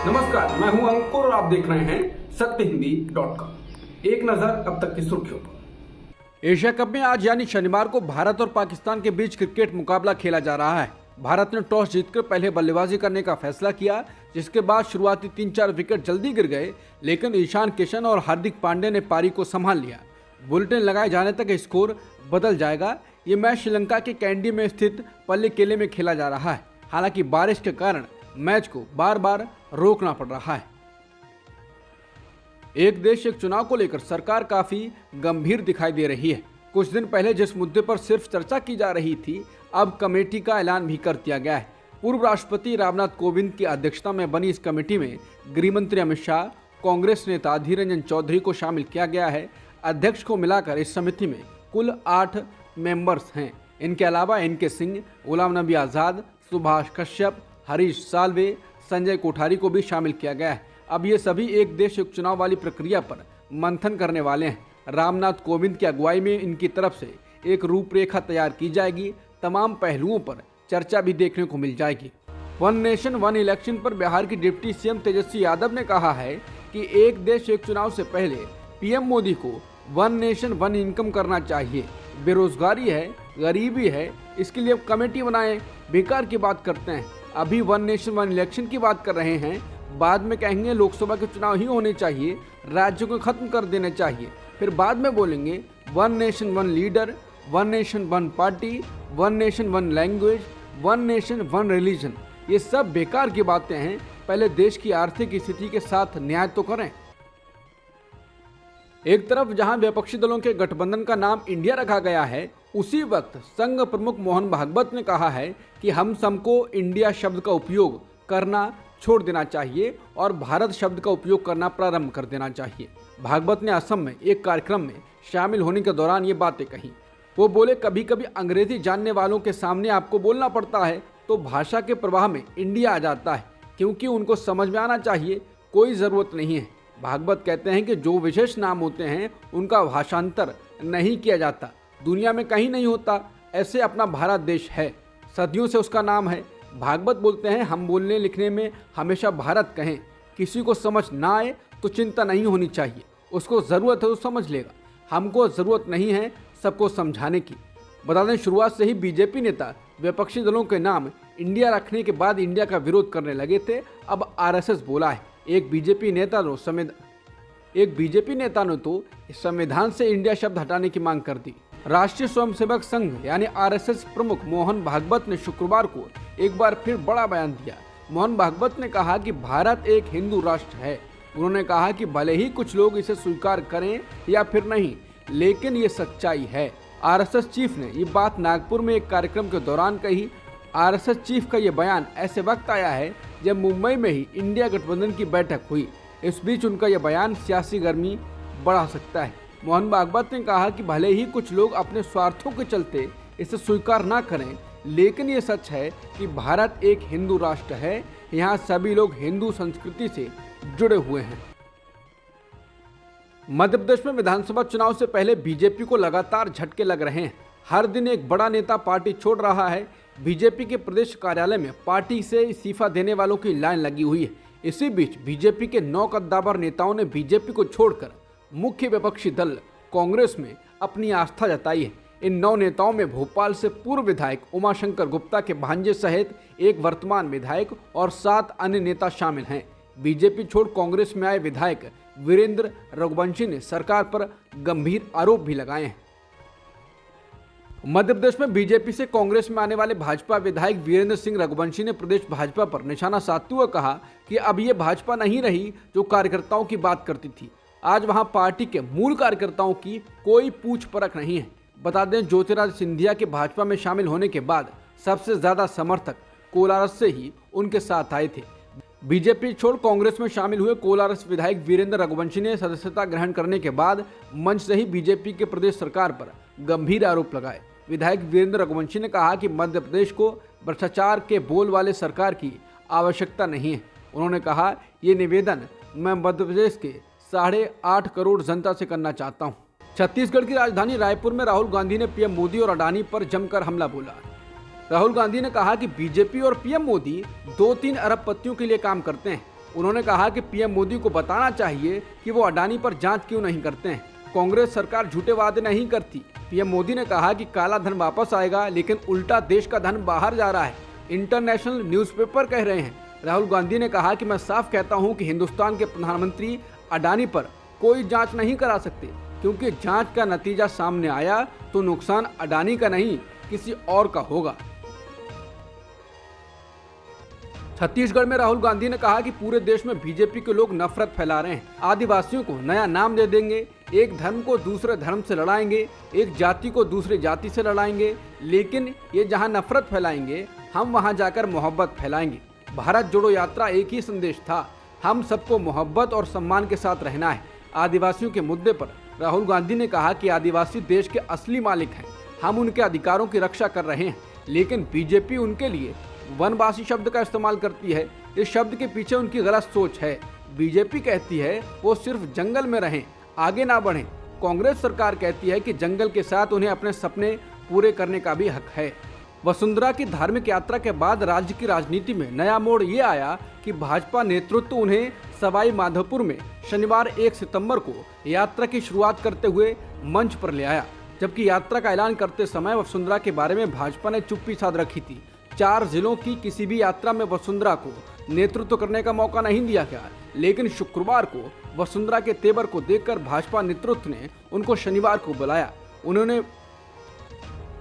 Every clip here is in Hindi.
नमस्कार, मैं हूं अंकुर और आप देख रहे हैं सत्यहिंदी.com। एक नजर अब तक की सुर्खियों पर। एशिया कप में आज यानी शनिवार को भारत और पाकिस्तान के बीच क्रिकेट मुकाबला खेला जा रहा है। भारत ने टॉस जीतकर पहले बल्लेबाजी करने का फैसला किया, जिसके बाद शुरुआती 3-4 विकेट जल्दी गिर गए, लेकिन ईशान किशन और हार्दिक पांड्या ने पारी को संभाल लिया। बुलेटिन लगाए जाने तक स्कोर बदल जाएगा। ये मैच श्रीलंका के कैंडी में स्थित पल्लीकेले में खेला जा रहा है। हालांकि बारिश के कारण मैच को बार बार रोकना पड़ रहा है। एक देश एक चुनाव को लेकर सरकार काफी गंभीर दिखाई दे रही है। कुछ दिन पहले जिस मुद्दे पर सिर्फ चर्चा की जा रही थी, अब कमेटी का ऐलान भी कर दिया गया है। पूर्व राष्ट्रपति रामनाथ कोविंद की अध्यक्षता में बनी इस कमेटी में गृह मंत्री अमित शाह, कांग्रेस नेता अधीर रंजन चौधरी को शामिल किया गया है। अध्यक्ष को मिलाकर इस समिति में कुल 8 मेंबर्स हैं। इनके अलावा एनके सिंह, गुलाम नबी आजाद, सुभाष कश्यप, हरीश साल्वे, संजय कोठारी को भी शामिल किया गया है। अब ये सभी एक देश एक चुनाव वाली प्रक्रिया पर मंथन करने वाले हैं। रामनाथ कोविंद की अगुवाई में इनकी तरफ से एक रूपरेखा तैयार की जाएगी। तमाम पहलुओं पर चर्चा भी देखने को मिल जाएगी। वन नेशन वन इलेक्शन पर बिहार की डिप्टी सीएम तेजस्वी यादव ने कहा है कि एक देश एक चुनाव से पहले पीएम मोदी को वन नेशन वन इनकम करना चाहिए। बेरोजगारी है, गरीबी है, इसके लिए अब कमेटी बनाएं। बेकार की बात करते हैं। अभी वन नेशन वन इलेक्शन की बात कर रहे हैं, बाद में कहेंगे लोकसभा के चुनाव ही होने चाहिए, राज्यों को खत्म कर देने चाहिए। फिर बाद में बोलेंगे one nation one leader, one nation one party, one nation one language, one nation one religion. ये सब बेकार की बातें हैं। पहले देश की आर्थिक स्थिति के साथ न्याय तो करें। एक तरफ जहां विपक्षी दलों के गठबंधन का नाम इंडिया रखा गया है, उसी वक्त संघ प्रमुख मोहन भागवत ने कहा है कि हम सबको इंडिया शब्द का उपयोग करना छोड़ देना चाहिए और भारत शब्द का उपयोग करना प्रारंभ कर देना चाहिए। भागवत ने असम में एक कार्यक्रम में शामिल होने के दौरान ये बातें कही। वो बोले, कभी कभी अंग्रेजी जानने वालों के सामने आपको बोलना पड़ता है तो भाषा के प्रवाह में इंडिया आ जाता है, क्योंकि उनको समझ में आना चाहिए, कोई ज़रूरत नहीं है। भागवत कहते हैं कि जो विशेष नाम होते हैं उनका भाषांतर नहीं किया जाता, दुनिया में कहीं नहीं होता। ऐसे अपना भारत देश है, सदियों से उसका नाम है। भागवत बोलते हैं, हम बोलने लिखने में हमेशा भारत कहें। किसी को समझ ना आए तो चिंता नहीं होनी चाहिए, उसको ज़रूरत है तो समझ लेगा। हमको ज़रूरत नहीं है सबको समझाने की। बता दें, शुरुआत से ही बीजेपी नेता विपक्षी दलों के नाम इंडिया रखने के बाद इंडिया का विरोध करने लगे थे। अब आरएसएस बोला है। एक बीजेपी नेता ने तो संविधान से इंडिया शब्द हटाने की मांग कर दी। राष्ट्रीय स्वयंसेवक संघ यानी आरएसएस प्रमुख मोहन भागवत ने शुक्रवार को एक बार फिर बड़ा बयान दिया। मोहन भागवत ने कहा कि भारत एक हिंदू राष्ट्र है। उन्होंने कहा कि भले ही कुछ लोग इसे स्वीकार करें या फिर नहीं, लेकिन ये सच्चाई है। आरएसएस चीफ ने ये बात नागपुर में एक कार्यक्रम के दौरान कही। आरएसएस चीफ का ये बयान ऐसे वक्त आया है जब मुंबई में ही इंडिया गठबंधन की बैठक हुई। इस बीच उनका यह बयान सियासी गर्मी बढ़ा सकता है। मोहन भागवत ने कहा कि भले ही कुछ लोग अपने स्वार्थों के चलते इसे स्वीकार ना करें, लेकिन ये सच है कि भारत एक हिंदू राष्ट्र है। यहाँ सभी लोग हिंदू संस्कृति से जुड़े हुए हैं। मध्य प्रदेश में विधानसभा चुनाव से पहले बीजेपी को लगातार झटके लग रहे हैं। हर दिन एक बड़ा नेता पार्टी छोड़ रहा है। बीजेपी के प्रदेश कार्यालय में पार्टी से इस्तीफा देने वालों की लाइन लगी हुई है। इसी बीच बीजेपी के 9 कद्दावर नेताओं ने बीजेपी को छोड़कर मुख्य विपक्षी दल कांग्रेस में अपनी आस्था जताई है। इन 9 नेताओं में भोपाल से पूर्व विधायक उमाशंकर गुप्ता के भांजे सहित एक वर्तमान विधायक और 7 अन्य नेता शामिल हैं। बीजेपी छोड़ कांग्रेस में आए विधायक वीरेंद्र रघुवंशी ने सरकार पर गंभीर आरोप भी लगाए हैं। मध्य प्रदेश में बीजेपी से कांग्रेस में आने वाले भाजपा विधायक वीरेंद्र सिंह रघुवंशी ने प्रदेश भाजपा पर निशाना साधते हुए कहा कि अब ये भाजपा नहीं रही जो कार्यकर्ताओं की बात करती थी। आज वहां पार्टी के मूल कार्यकर्ताओं की कोई पूछ परख नहीं है। बता दें, ज्योतिरादित्य सिंधिया के भाजपा में शामिल होने के बाद सबसे ज्यादा समर्थक कोलारस से ही उनके साथ आए थे। बीजेपी छोड़ कांग्रेस में शामिल हुए कोलारस विधायक वीरेंद्र रघुवंशी ने सदस्यता ग्रहण करने के बाद मंच से ही बीजेपी के प्रदेश सरकार पर गंभीर आरोप लगाए। विधायक वीरेंद्र रघुवंशी ने कहा कि मध्य प्रदेश को भ्रष्टाचार के बोल वाले सरकार की आवश्यकता नहीं है। उन्होंने कहा, ये निवेदन मैं मध्य प्रदेश के 8.5 करोड़ जनता से करना चाहता हूँ। छत्तीसगढ़ की राजधानी रायपुर में राहुल गांधी ने पीएम मोदी और अडानी पर जमकर हमला बोला। राहुल गांधी ने कहा कि बीजेपी और पीएम मोदी 2-3 अरबपतियों के लिए काम करते हैं। उन्होंने कहा कि पीएम मोदी को बताना चाहिए कि वो अडानी पर जांच क्यों नहीं करते हैं। कांग्रेस सरकार झूठे वादे नहीं करती। पीएम मोदी ने कहा कि काला धन वापस आएगा, लेकिन उल्टा देश का धन बाहर जा रहा है। इंटरनेशनल न्यूज़पेपर कह रहे हैं। राहुल गांधी ने कहा कि मैं साफ कहता हूं कि हिंदुस्तान के प्रधानमंत्री अडानी पर कोई जांच नहीं करा सकते, क्योंकि जांच का नतीजा सामने आया तो नुकसान अडानी का नहीं किसी और का होगा। छत्तीसगढ़ में राहुल गांधी ने कहा कि पूरे देश में बीजेपी के लोग नफरत फैला रहे हैं। आदिवासियों को नया नाम दे देंगे, एक धर्म को दूसरे धर्म से लड़ाएंगे, एक जाति को दूसरी जाति से लड़ाएंगे, लेकिन ये जहां नफरत फैलाएंगे हम वहां जाकर मोहब्बत फैलाएंगे। भारत जोड़ो यात्रा एक ही संदेश था, हम सबको मोहब्बत और सम्मान के साथ रहना है। आदिवासियों के मुद्दे पर राहुल गांधी ने कहा कि आदिवासी देश के असली मालिक हैं, हम उनके अधिकारों की रक्षा कर रहे हैं, लेकिन बीजेपी उनके लिए वनवासी शब्द का इस्तेमाल करती है। इस शब्द के पीछे उनकी गलत सोच है। बीजेपी कहती है वो सिर्फ जंगल में रहें, आगे ना बढ़ें। कांग्रेस सरकार कहती है कि जंगल के साथ उन्हें अपने सपने पूरे करने का भी हक है। वसुंधरा की धार्मिक यात्रा के बाद राज्य की राजनीति में नया मोड़ ये आया कि भाजपा नेतृत्व उन्हें सवाई माधोपुर में शनिवार 1 सितंबर को यात्रा की शुरुआत करते हुए मंच पर ले आया। जबकि यात्रा का ऐलान करते समय वसुंधरा के बारे में भाजपा ने चुप्पी साध रखी थी। 4 जिलों की किसी भी यात्रा में वसुंधरा को नेतृत्व करने का मौका नहीं दिया गया, लेकिन शुक्रवार को वसुंधरा के तेवर को देखकर भाजपा नेतृत्व ने उनको शनिवार को बुलाया।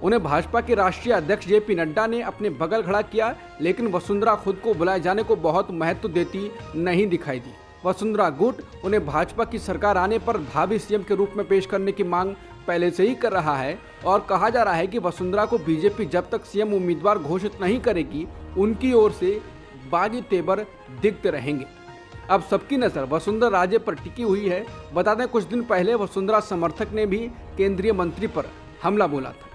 उन्हें भाजपा के राष्ट्रीय अध्यक्ष जेपी नड्डा ने अपने बगल खड़ा किया, लेकिन वसुंधरा खुद को बुलाए जाने को बहुत महत्व देती नहीं दिखाई दी। वसुंधरा गुट उन्हें भाजपा की सरकार आने पर भावी सीएम के रूप में पेश करने की मांग पहले से ही कर रहा है और कहा जा रहा है कि वसुंधरा को बीजेपी जब तक सीएम उम्मीदवार घोषित नहीं करेगी, उनकी ओर से बागी तेवर दिखते रहेंगे। अब सबकी नजर वसुंधरा राजे पर टिकी हुई है। बता दें, कुछ दिन पहले वसुंधरा समर्थक ने भी केंद्रीय मंत्री पर हमला बोला था।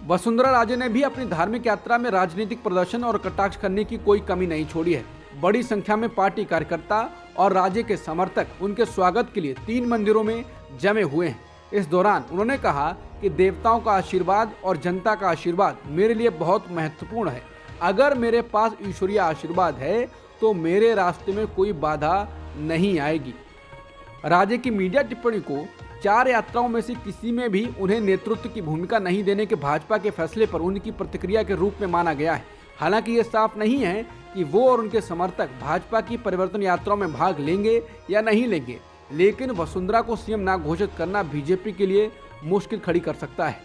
वसुंधरा राजे ने भी अपनी धार्मिक यात्रा में राजनीतिक प्रदर्शन और कटाक्ष करने की कोई कमी नहीं छोड़ी है। बड़ी संख्या में पार्टी कार्यकर्ता और राजे के समर्थक उनके स्वागत के लिए 3 मंदिरों में जमे हुए हैं। इस दौरान उन्होंने कहा कि देवताओं का आशीर्वाद और जनता का आशीर्वाद मेरे लिए बहुत महत्वपूर्ण है। अगर मेरे पास ईश्वरीय आशीर्वाद है तो मेरे रास्ते में कोई बाधा नहीं आएगी। राजे की मीडिया टिप्पणी को 4 यात्राओं में से किसी में भी उन्हें नेतृत्व की भूमिका नहीं देने के भाजपा के फैसले पर उनकी प्रतिक्रिया के रूप में माना गया है। हालांकि ये साफ नहीं है कि वो और उनके समर्थक भाजपा की परिवर्तन यात्राओं में भाग लेंगे या नहीं लेंगे, लेकिन वसुंधरा को सीएम ना घोषित करना बीजेपी के लिए मुश्किल खड़ी कर सकता है।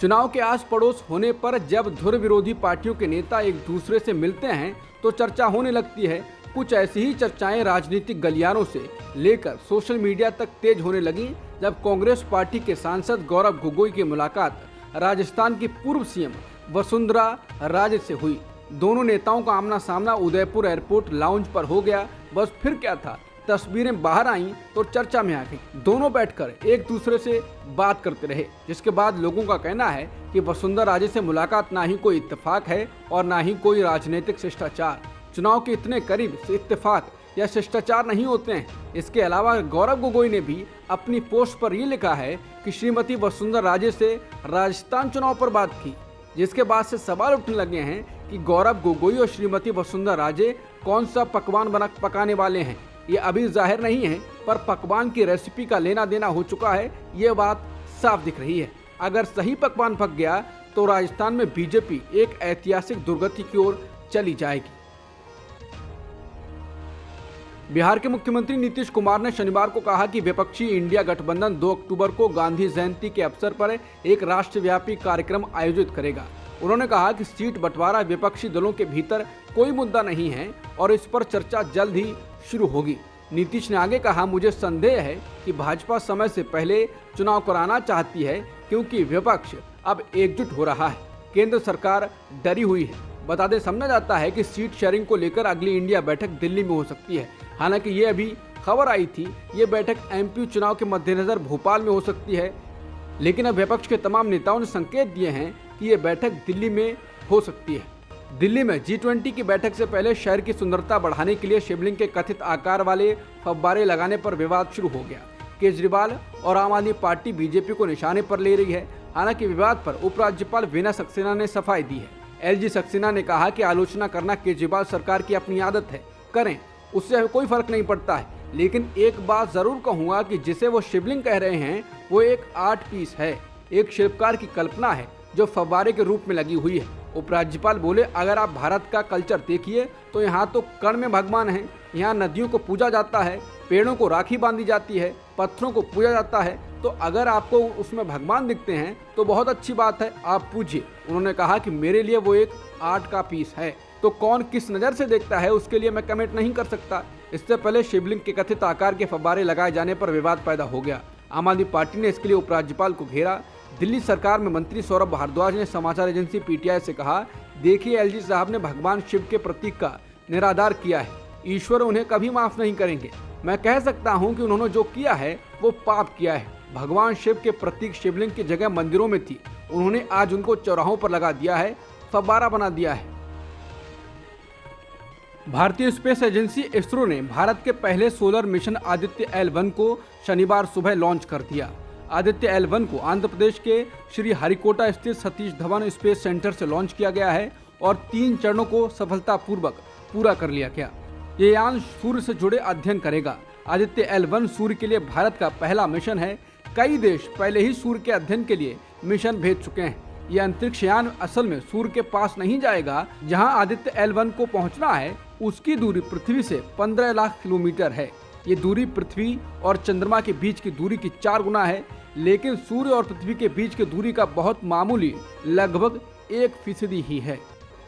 चुनाव के आस पड़ोस होने पर जब धुर विरोधी पार्टियों के नेता एक दूसरे से मिलते हैं तो चर्चा होने लगती है। कुछ ऐसी ही चर्चाएं राजनीतिक गलियारों से लेकर सोशल मीडिया तक तेज होने लगी जब कांग्रेस पार्टी के सांसद गौरव गोगोई की मुलाकात राजस्थान की पूर्व सीएम वसुंधरा राजे से हुई। दोनों नेताओं का आमना सामना उदयपुर एयरपोर्ट लाउंज पर हो गया। बस फिर क्या था, तस्वीरें बाहर आईं तो चर्चा में आ गई। दोनों बैठकर एक दूसरे से बात करते रहे, जिसके बाद लोगों का कहना है कि वसुंधरा राजे से मुलाकात ना ही कोई इत्तेफाक है और ना ही कोई राजनीतिक शिष्टाचार। चुनाव के इतने करीब से इत्तेफाक या शिष्टाचार नहीं होते हैं। इसके अलावा गौरव गोगोई ने भी अपनी पोस्ट पर ये लिखा है कि श्रीमती वसुंधरा राजे से राजस्थान चुनाव पर बात की, जिसके बाद से सवाल उठने लगे हैं कि गौरव गोगोई और श्रीमती वसुंधरा राजे कौन सा पकवान पकाने वाले हैं। ये अभी जाहिर नहीं है, पर पकवान की रेसिपी का लेना देना हो चुका है, ये बात साफ दिख रही है। अगर सही पकवान पक गया तो राजस्थान में बीजेपी एक ऐतिहासिक दुर्गति की ओर चली जाएगी। बिहार के मुख्यमंत्री नीतीश कुमार ने शनिवार को कहा कि विपक्षी इंडिया गठबंधन 2 अक्टूबर को गांधी जयंती के अवसर पर एक राष्ट्रव्यापी कार्यक्रम आयोजित करेगा। उन्होंने कहा कि सीट बंटवारा विपक्षी दलों के भीतर कोई मुद्दा नहीं है और इस पर चर्चा जल्द ही शुरू होगी। नीतीश ने आगे कहा, मुझे संदेह है कि भाजपा समय से पहले चुनाव कराना चाहती है क्योंकि विपक्ष अब एकजुट हो रहा है। केंद्र सरकार डरी हुई है। बता दें, समझा जाता है कि सीट शेयरिंग को लेकर अगली इंडिया बैठक दिल्ली में हो सकती है। हालांकि ये अभी खबर आई थी, ये बैठक एमपी चुनाव के मद्देनजर भोपाल में हो सकती है, लेकिन अब विपक्ष के तमाम नेताओं ने संकेत दिए हैं कि ये बैठक दिल्ली में हो सकती है। दिल्ली में G20 की बैठक से पहले शहर की सुंदरता बढ़ाने के लिए शिवलिंग के कथित आकार वाले फव्वारे लगाने पर विवाद शुरू हो गया। केजरीवाल और आम आदमी पार्टी बीजेपी को निशाने पर ले रही है। हालांकि विवाद पर उपराज्यपाल वीना सक्सेना ने सफाई दी है। एलजी सक्सेना ने कहा कि आलोचना करना केजरीवाल सरकार की अपनी आदत है, करें, उससे हमें कोई फर्क नहीं पड़ता है। लेकिन एक बात जरूर कहूंगा कि जिसे वो शिवलिंग कह रहे हैं वो एक आर्ट पीस है, एक शिल्पकार की कल्पना है जो फव्वारे के रूप में लगी हुई है। उपराज्यपाल बोले, अगर आप भारत का कल्चर देखिए तो यहाँ तो कण में भगवान है, यहाँ नदियों को पूजा जाता है, पेड़ों को राखी बांधी जाती है, पत्थरों को पूजा जाता है। तो अगर आपको उसमें भगवान दिखते हैं तो बहुत अच्छी बात है, आप पूजिए। उन्होंने कहा कि मेरे लिए वो एक आर्ट का पीस है, तो कौन किस नज़र से देखता है उसके लिए मैं कमेंट नहीं कर सकता। इससे पहले शिवलिंग के कथित आकार के फव्वारे लगाए जाने पर विवाद पैदा हो गया। आम आदमी पार्टी ने इसके लिए उपराज्यपाल को घेरा। दिल्ली सरकार में मंत्री सौरभ भारद्वाज ने समाचार एजेंसी पीटीआई से कहा, देखिए एलजी साहब ने भगवान शिव के प्रतीक का निरादर किया है, ईश्वर उन्हें कभी माफ नहीं करेंगे। मैं कह सकता हूं कि उन्होंने जो किया है वो पाप किया है। भगवान शिव के प्रतीक शिवलिंग की जगह मंदिरों में थी, उन्होंने आज उनको चौराहों पर लगा दिया है, फव्वारा बना दिया है। भारतीय स्पेस एजेंसी इसरो ने भारत के पहले सोलर मिशन आदित्य L1 को शनिवार सुबह लॉन्च कर दिया। आदित्य L1 को आंध्र प्रदेश के श्री हरिकोटा स्थित सतीश धवन स्पेस सेंटर से लॉन्च किया गया है और 3 चरणों को सफलतापूर्वक पूरा कर लिया गया। ये यान सूर्य से जुड़े अध्ययन करेगा। आदित्य L1 सूर्य के लिए भारत का पहला मिशन है। कई देश पहले ही सूर्य के अध्ययन के लिए मिशन भेज चुके हैं। यह अंतरिक्ष यान असल में सूर्य के पास नहीं जाएगा। जहां आदित्य L1 को पहुंचना है उसकी दूरी पृथ्वी से 15 लाख किलोमीटर है। ये दूरी पृथ्वी और चंद्रमा के बीच की दूरी की 4 गुना है, लेकिन सूर्य और पृथ्वी के बीच की दूरी का बहुत मामूली लगभग 1% ही है।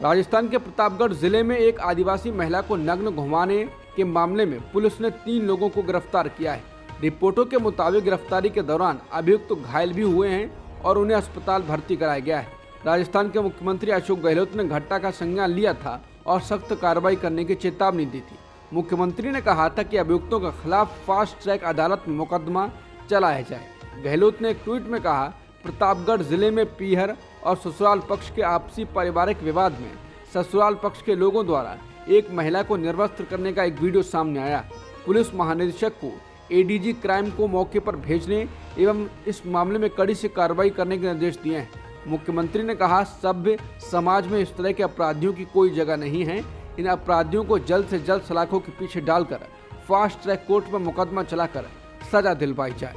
राजस्थान के प्रतापगढ़ जिले में एक आदिवासी महिला को नग्न घुमाने के मामले में पुलिस ने 3 लोगों को गिरफ्तार किया है। रिपोर्टों के मुताबिक गिरफ्तारी के दौरान अभियुक्त तो घायल भी हुए हैं और उन्हें अस्पताल भर्ती कराया गया है। राजस्थान के मुख्यमंत्री अशोक गहलोत ने घटना का संज्ञान लिया था और सख्त कार्रवाई करने की चेतावनी दी थी। मुख्यमंत्री ने कहा था कि अभियुक्तों के खिलाफ फास्ट ट्रैक अदालत में मुकदमा चलाया जाए। गहलोत ने एक ट्वीट में कहा, प्रतापगढ़ जिले में पीहर और ससुराल पक्ष के आपसी पारिवारिक विवाद में ससुराल पक्ष के लोगों द्वारा एक महिला को निर्वस्त्र करने का एक वीडियो सामने आया। पुलिस महानिदेशक को एडीजी क्राइम को मौके पर भेजने एवं इस मामले में कड़ी से कार्रवाई करने के निर्देश दिए हैं। मुख्यमंत्री ने कहा, सभ्य समाज में इस तरह के अपराधियों की कोई जगह नहीं है। इन अपराधियों को जल्द से जल्द सलाखों के पीछे डालकर फास्ट ट्रैक कोर्ट में मुकदमा चलाकर सजा दिलवाई जाए।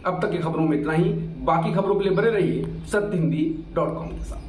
अब तक की खबरों में इतना ही। बाकी खबरों के लिए बने रहिए सत्यहिंदी.com के साथ।